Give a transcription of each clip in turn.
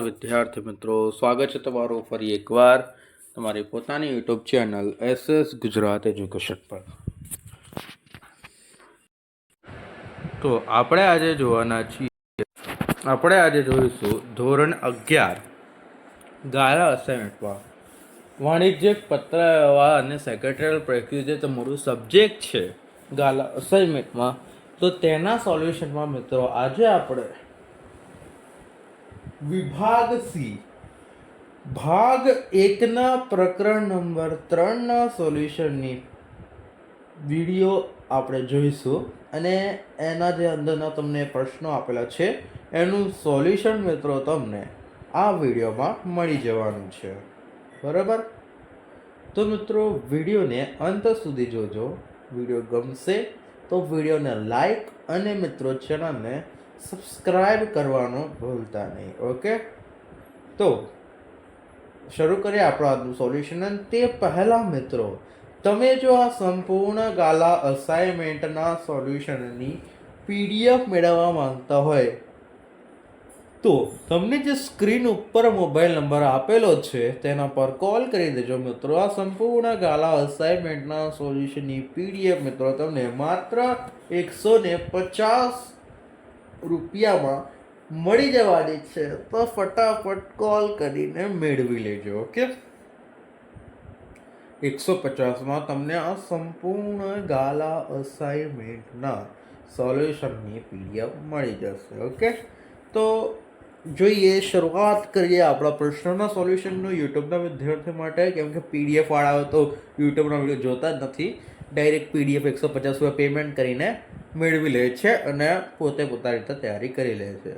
વિદ્યાર્થી મિત્રો, સ્વાગત છે તમારું ફરી એકવાર તમારી પોતાની YouTube channel SS Gujarat education પર. તો આપણે આજે જોઈશું ધોરણ 11 ગાળા અસાઇનમેન્ટમાં વાણિજ્યક પત્ર વ્યવહાર અને સેક્રેટરીયલ પ્રક્રિયા જે તમારું સબ્જેક્ટ છે ગાળા અસાઇનમેન્ટમાં, તો તેના સોલ્યુશનમાં મિત્રો આજે આપણે વિભાગ સી ભાગ 1ના પ્રકરણ નંબર 3ના સોલ્યુશનની વિડીયો આપણે જોઈશું અને એના જે અંદરના તમને પ્રશ્નો આપેલા છે એનું સોલ્યુશન મિત્રો તમને આ વિડીયોમાં મળી જવાનું છે. બરાબર? તો મિત્રો વિડીયોને અંત સુધી જોજો. વિડીયો ગમશે તો વિડીયોને લાઈક અને મિત્રો ચેનલને સબસ્ક્રાઈબ કરવાનું ભૂલતા નહીં. ઓકે, તો શરૂ કરીએ આપણું આજનું સોલ્યુશન. અને તે પહેલાં મિત્રો, તમે જો આ સંપૂર્ણ ગાલા અસાઇનમેન્ટના સોલ્યુશનની PDF મેળવવા માંગતા હોય તો તમને જે સ્ક્રીન ઉપર મોબાઈલ નંબર આપેલો છે તેના પર કોલ કરી દેજો મિત્રો. આ સંપૂર્ણ ગાલા અસાઇનમેન્ટના સોલ્યુશનની PDF મિત્રો તમને માત્ર 150 રૂપિયામાં મળી જવાની છે. તો ફટાફટ કોલ કરીને મેળવી લેજો. ઓકે, 150માં તમને આ સંપૂર્ણ ગાલા અસાઇનમેન્ટના સોલ્યુશનની PDF મળી જશે. ઓકે, તો જોઈએ, શરૂઆત કરીએ આપણા પ્રશ્નોના સોલ્યુશનનું યુટ્યુબના વિદ્યાર્થીઓ માટે. કેમ કે PDF વાળાઓ તો યુટ્યુબના વિડીયો જોતા જ નથી, ડાયરેક્ટ PDF 150 રૂપિયા પેમેન્ટ કરીને મેળવી લે છે અને પોતે પોતાની રીતે તૈયારી કરી લે છે.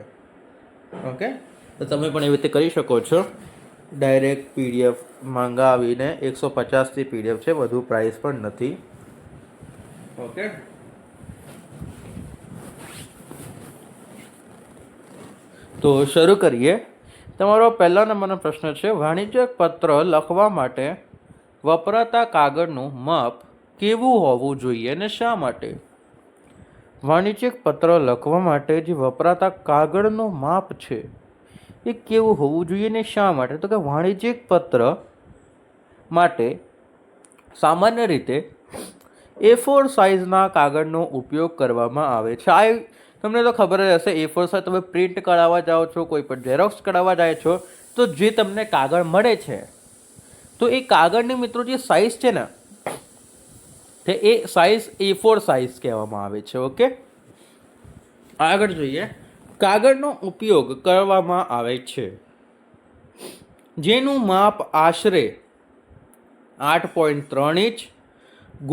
ઓકે, તો તમે પણ એવી રીતે કરી શકો છો. ડાયરેક્ટ PDF મંગાવીને 150થી PDF છે, વધુ પ્રાઇસ પણ નથી. ઓકે, તો શરૂ કરીએ. તમારો પહેલા નંબરનો પ્રશ્ન છે, વાણિજ્યક પત્ર લખવા માટે વપરાતા કાગળનું માપ કેવું હોવું જોઈએ અને શા માટે? વાણિજ્યક પત્ર લખવા માટે જે વપરાતા કાગળનું માપ છે એ કેવું હોવું જોઈએ ને શા માટે? તો કે વાણિજ્યક પત્ર માટે સામાન્ય રીતે A4 સાઇઝના કાગળનો ઉપયોગ કરવામાં આવે છે. આ તમને તો ખબર જ હશે, A4 સાઇઝ તમે પ્રિન્ટ કરાવવા જાઓ છો, કોઈ પણ ઝેરોક્સ કરાવવા જાય છો, તો જે તમને કાગળ મળે છે તો એ કાગળની મિત્રો જે સાઇઝ છે ને તે એ સાઇઝ A4 સાઇઝ કહેવામાં આવે છે. ઓકે, આગળ જોઈએ. કાગળનો ઉપયોગ કરવામાં આવે છે જેનું માપ આશરે 8.3 ઇંચ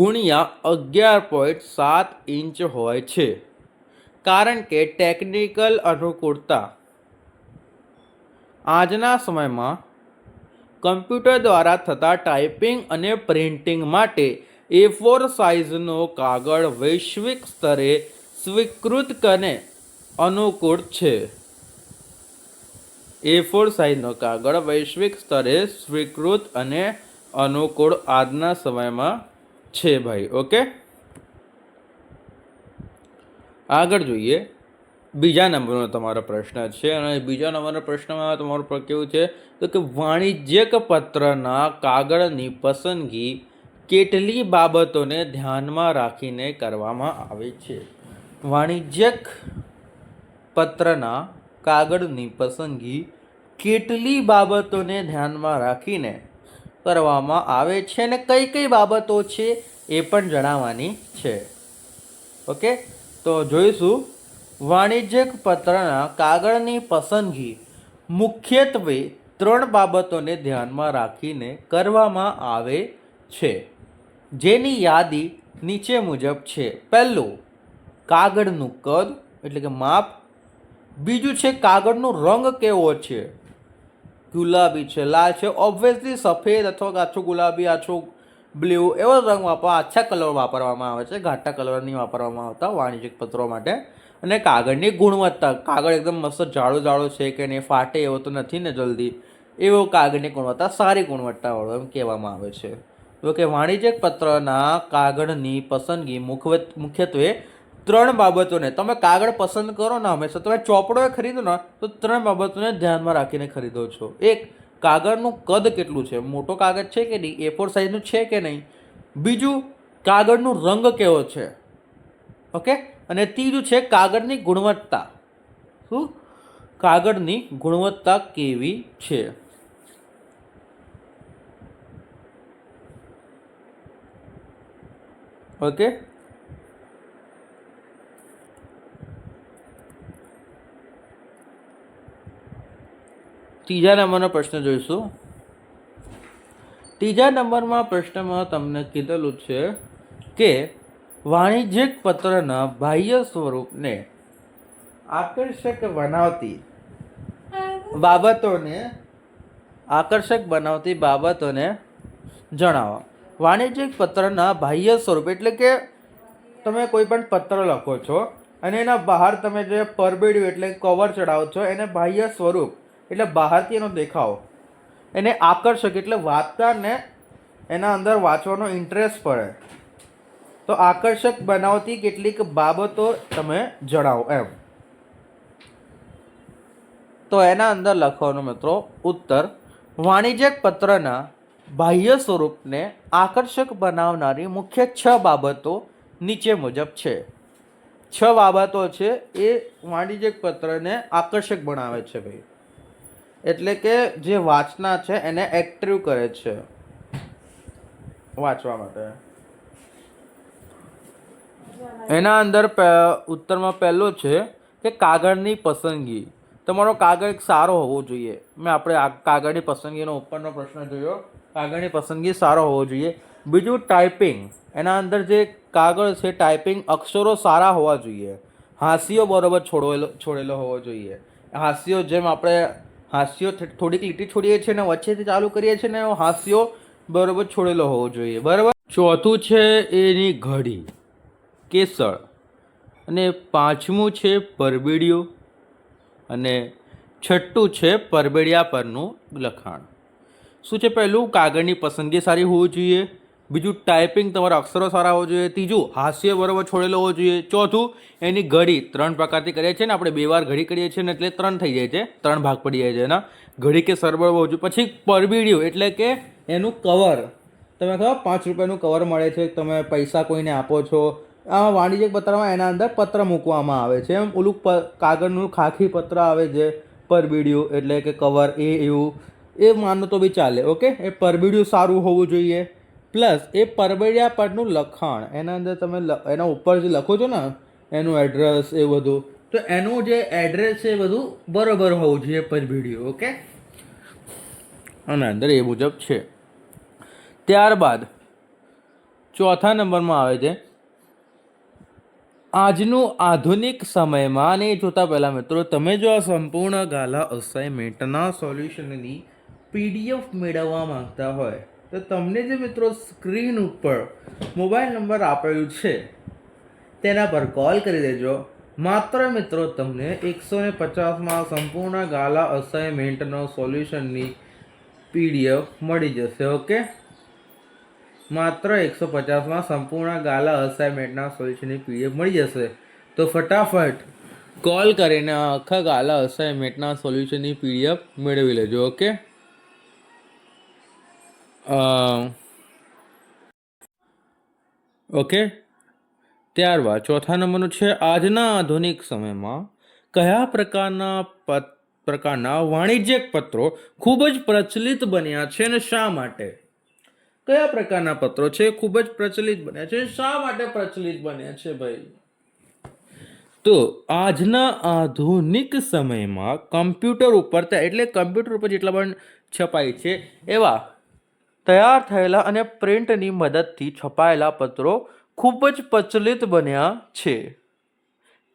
ગુણ્યા 11.7 ઇંચ હોય છે, કારણ કે ટેકનિકલ અનુકૂળતા આજના સમયમાં કમ્પ્યુટર દ્વારા થતા ટાઈપિંગ અને પ્રિન્ટિંગ માટે A4 સાઇઝનો કાગળ વૈશ્વિક સ્તરે સ્વીકૃત અને અનુકૂળ છે. A4 સાઇઝનો કાગળ વૈશ્વિક સ્તરે સ્વીકૃત અને અનુકૂળ આજના સમયમાં છે ભાઈ. ઓકે, આગળ જોઈએ. બીજા નંબરનો તમારો પ્રશ્ન છે અને બીજા નંબરના પ્રશ્નમાં તમારું કેવું છે તો કે વાણિજ્યક પત્રના કાગળની પસંદગી કેટલી બાબતોને ધ્યાનમાં રાખીને કરવામાં આવે છે? વાણિજ્યક પત્રના કાગળની પસંદગી કેટલી બાબતોને ધ્યાનમાં રાખીને કરવામાં આવે છે અને કઈ કઈ બાબતો છે એ પણ જણાવવાની છે. ઓકે, તો જોઈશું. વાણિજ્યક પત્રના કાગળની પસંદગી મુખ્યત્વે 3 બાબતોને ધ્યાનમાં રાખીને કરવામાં આવે છે, જેની યાદી નીચે મુજબ છે. પહેલું, કાગળનું કદ એટલે કે માપ. બીજું છે કાગળનો રંગ કેવો છે, ગુલાબી છે, લાલ છે, ઓબ્વિયસલી સફેદ અથવા આછો ગુલાબી, આછો બ્લુ એવો રંગ આછા કલર વાપરવામાં આવે છે, ઘાટા કલર નહીં વાપરવામાં આવતા વાણિજ્યક પત્રો માટે. અને કાગળની ગુણવત્તા, કાગળ એકદમ મસ્ત જાડો છે કે નહીં, ફાટે એવો તો નથી ને જલ્દી, એવો કાગળની ગુણવત્તા સારી ગુણવત્તાવાળો એમ કહેવામાં આવે છે. તો કે વાણિજ્યક પત્રના કાગળની પસંદગી મુખ્યત્વે ત્રણ બાબતોને તમે કાગળ પસંદ કરો ને હંમેશા તમે ચોપડો ખરીદો ને તો ત્રણ બાબતોને ધ્યાનમાં રાખીને ખરીદો છો. એક, કાગળનું કદ કેટલું છે, મોટો કાગળ છે કે નહીં, A4 સાઇઝનું છે કે નહીં. બીજું, કાગળનો રંગ કેવો છે. ઓકે. અને ત્રીજું છે કાગળની ગુણવત્તા. શું? કાગળની ગુણવત્તા કેવી છે. ઓકે. ત્રીજા નંબરનો પ્રશ્ન જોઈશું. ત્રીજા નંબરમાં પ્રશ્નમાં તમને કીધેલું છે કે વાણિજ્યિક પત્રના બાહ્ય સ્વરૂપને આકર્ષક બનાવતી બાબતોને જણાવો. વાણિજ્યિક પત્રના બાહ્ય સ્વરૂપ એટલે કે તમે કોઈ પણ પત્ર લખો છો અને એના બહાર તમે જે પરબેડિયું એટલે કવર ચડાવો છો એને બાહ્ય સ્વરૂપ એટલે બહારથી એનો દેખાવ, એને આકર્ષક એટલે વાંચતાને એના અંદર વાંચવાનો ઇન્ટરેસ્ટ પડે. તો આકર્ષક બનાવતી કેટલીક બાબતો તમે જણાવો એમ. તો એના અંદર લખવાનો મિત્રો ઉત્તર, વાણિજ્યિક પત્રના બાહ્ય સ્વરૂપને આકર્ષક બનાવનારી મુખ્ય 6 બાબતો નીચે મુજબ છે. 6 બાબતો છે એ વાણિજ્યિક પત્રને આકર્ષક બનાવે છે ભાઈ. એટલે કે જે વાંચનાર છે એને એક્ટિવ કરે છે વાંચવા માટે. એના અંદર ઉત્તરમાં પહેલો છે કે કાગળની પસંદગી. તમારો કાગળ સારો હોવો જોઈએ. આપણે કાગળની પસંદગીનો ઉપરનો પ્રશ્ન જોયો. કાગળની પસંદગી સારો હોવો જોઈએ. બીજું, ટાઈપિંગ. એના અંદર જે કાગળ છે ટાઈપિંગ અક્ષરો સારા હોવા જોઈએ. હાસ્યો બરોબર છોડેલો હોવો જોઈએ. હાસ્યો જેમ આપણે હાસ્યો થોડીક લીટી છોડીએ છીએ ને વચ્ચેથી ચાલુ કરીએ છીએ ને હાસ્યો બરોબર છોડેલો હોવો જોઈએ. બરાબર. ચોથું છે એની ઘડી કેસર. અને પાંચમું છે પરબેડિયું. અને છઠ્ઠું છે પરબેડિયા પરનું લખાણ. શું છે? પહેલું, કાગળની પસંદગી સારી હોવી જોઈએ. બીજું, ટાઈપિંગ તમારા અક્ષરો સારા હોવા જોઈએ. ત્રીજું, હાસ્ય બરોબર છોડેલો હોવો જોઈએ. ચોથું, એની ઘડી. 3 પ્રકારથી કરીએ છીએ ને આપણે 2 વાર ઘડી કરીએ છીએ ને એટલે 3 થઈ જાય છે, 3 ભાગ પડી જાય છે એના. ઘડી કે સરબળ હોવું જોઈએ. પછી પરબેડિયું એટલે કે એનું કવર. તમે ખબર 5 રૂપિયાનું કવર મળે છે, તમે પૈસા કોઈને આપો છો. આ વાણિજ્યિક પત્રમાં એના અંદર પત્ર મૂકવામાં આવે છે. એમ ઓલું કાગળનું ખાખી પત્ર આવે છે પરબેડિયું એટલે કે કવર, એવું એ માનો તો બી ચાલે. ઓકે. એ પરબેડિયું સારું હોવું જોઈએ. પ્લસ એ પરબેડિયા પરનું લખાણ. એના અંદર તમે એના ઉપર જે લખો છો ને એનું એડ્રેસ એ બધું, તો એનું જે એડ્રેસ છે એ બધું બરોબર હોવું જોઈએ પરબેડિયું. ઓકે. આના અંદર એ મુજબ છે. ત્યારબાદ ચોથા નંબરમાં આવે છે આજનું આધુનિક સમયમાં. અને એ જોતા પહેલાં મિત્રો તમે જો આ સંપૂર્ણ ગાલા અસાઇનમેન્ટના સોલ્યુશનની PDF મેળવવા માંગતા હોય તો તમને જે મિત્રો સ્ક્રીન ઉપર મોબાઈલ નંબર આપેલું છે તેના પર કોલ કરી દેજો. માત્ર મિત્રો તમને 150માં સંપૂર્ણ ગાલા અસાઇનમેન્ટનો સોલ્યુશનની PDF મળી જશે. ઓકે. માત્ર 150માં સંપૂર્ણ ગાલા અસાઇનમેન્ટના સોલ્યુશનની PDF મળી જશે. તો ફટાફટ કોલ કરીને આખા ગાલા અસાઇનમેન્ટના સોલ્યુશનની PDF મેળવી લેજો. ઓકે. ઓકે. ત્યારબાદ ચોથા નંબરનું છે આજના આધુનિક સમયમાં કયા પ્રકારના વાણિજ્યિક પત્રો ખૂબ જ પ્રચલિત બન્યા છે અને શા માટે? કયા પ્રકારના પત્રો છે ખૂબ જ પ્રચલિત બન્યા છે, શા માટે પ્રચલિત બન્યા છે ભાઈ? તો આજના આધુનિક સમયમાં કમ્પ્યુટર ઉપર એટલે કમ્પ્યુટર ઉપર જેટલા પણ છપાય છે એવા તૈયાર થયેલા અને પ્રિન્ટની મદદથી છપાયેલા પત્રો ખૂબ જ પ્રચલિત બન્યા છે.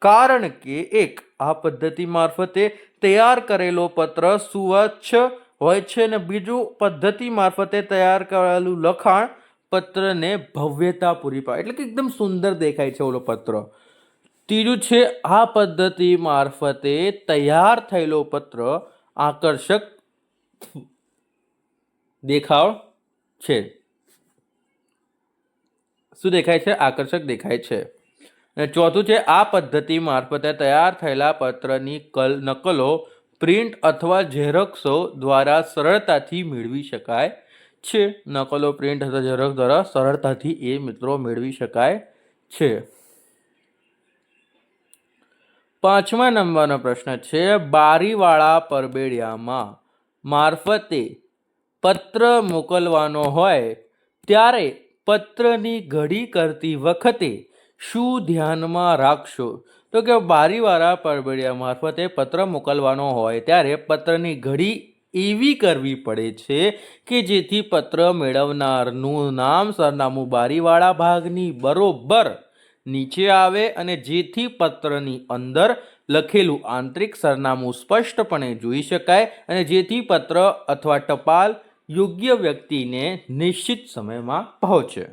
કારણ કે એક, આ પદ્ધતિ મારફતે તૈયાર કરેલો પત્ર સ્વચ્છ હોય છે અને બીજું, પદ્ધતિ મારફતે તૈયાર કરેલું લખાણ પત્રને ભવ્યતા પૂરી પાડે એટલે કે એકદમ સુંદર દેખાય છે ઓલો પત્ર. ત્રીજું છે આ પદ્ધતિ મારફતે તૈયાર થયેલો પત્ર આકર્ષક દેખાવ છે. શું દેખાય છે? આકર્ષક દેખાય છે. અને ચોથું છે આ પદ્ધતિ મારફતે તૈયાર થયેલા પત્રની નકલો પ્રિન્ટ અથવા ઝેરોક્સો દ્વારા સરળતાથી મેળવી શકાય છે. નકલો પ્રિન્ટ અથવા ઝેરોક્સ દ્વારા સરળતાથી એ મિત્રો મેળવી શકાય છે. 5મા નંબરનો પ્રશ્ન છે બારીવાળા પરબેડિયામાં મારફતે પત્ર મોકલવાનો હોય ત્યારે પત્રની ઘડી કરતી વખતે શું ધ્યાનમાં રાખશો? તો કે બારીવાળા પરબેડિયા મારફતે પત્ર મોકલવાનો હોય ત્યારે પત્રની ઘડી એવી કરવી પડે છે કે જેથી પત્ર મેળવનારનું નામ સરનામું બારીવાળા ભાગની બરોબર નીચે આવે અને જેથી પત્રની અંદર લખેલું આંતરિક સરનામું સ્પષ્ટપણે જોઈ શકાય અને જેથી પત્ર અથવા ટપાલ યોગ્ય વ્યક્તિને નિશ્ચિત સમયમાં પહોંચે.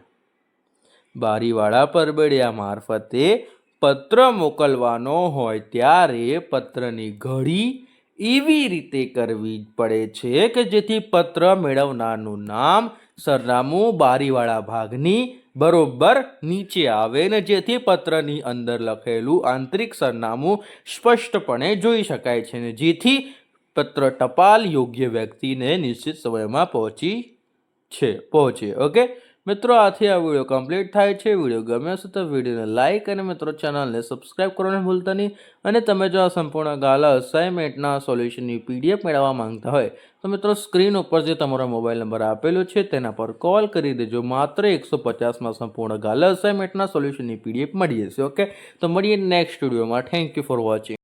બારીવાળા પરબેડિયા મારફતે પત્ર મોકલવાનો હોય ત્યારે પત્રની ઘડી એવી રીતે કરવી પડે છે કે જેથી પત્ર મેળવનારનું નામ સરનામું બારીવાળા ભાગની બરોબર નીચે આવે ને જેથી પત્રની અંદર લખેલું આંતરિક સરનામું સ્પષ્ટપણે જોઈ શકાય છે ને જેથી પત્ર ટપાલ યોગ્ય વ્યક્તિને નિશ્ચિત સમયમાં પહોંચે. ઓકે મિત્રો, આથી આ વિડીયો કમ્પ્લીટ થાય છે. વિડીયો ગમ્યો છે તો વિડીયોને લાઇક અને મિત્રો ચેનલને સબસ્ક્રાઇબ કરવાનું ભૂલતા નહીં. અને તમે જો આ સંપૂર્ણ ગાલા અસાઇનમેન્ટના સોલ્યુશનની PDF મેળવવા માંગતા હોય તો મિત્રો સ્ક્રીન ઉપર જે તમારો મોબાઈલ નંબર આપેલો છે તેના પર કોલ કરી દેજો. માત્ર 150માં સંપૂર્ણ ગાલા અસાઇનમેન્ટના સોલ્યુશનની PDF મળી જશે. ઓકે, તો મળીએ નેક્સ્ટ વિડીયોમાં. Thank you for watching.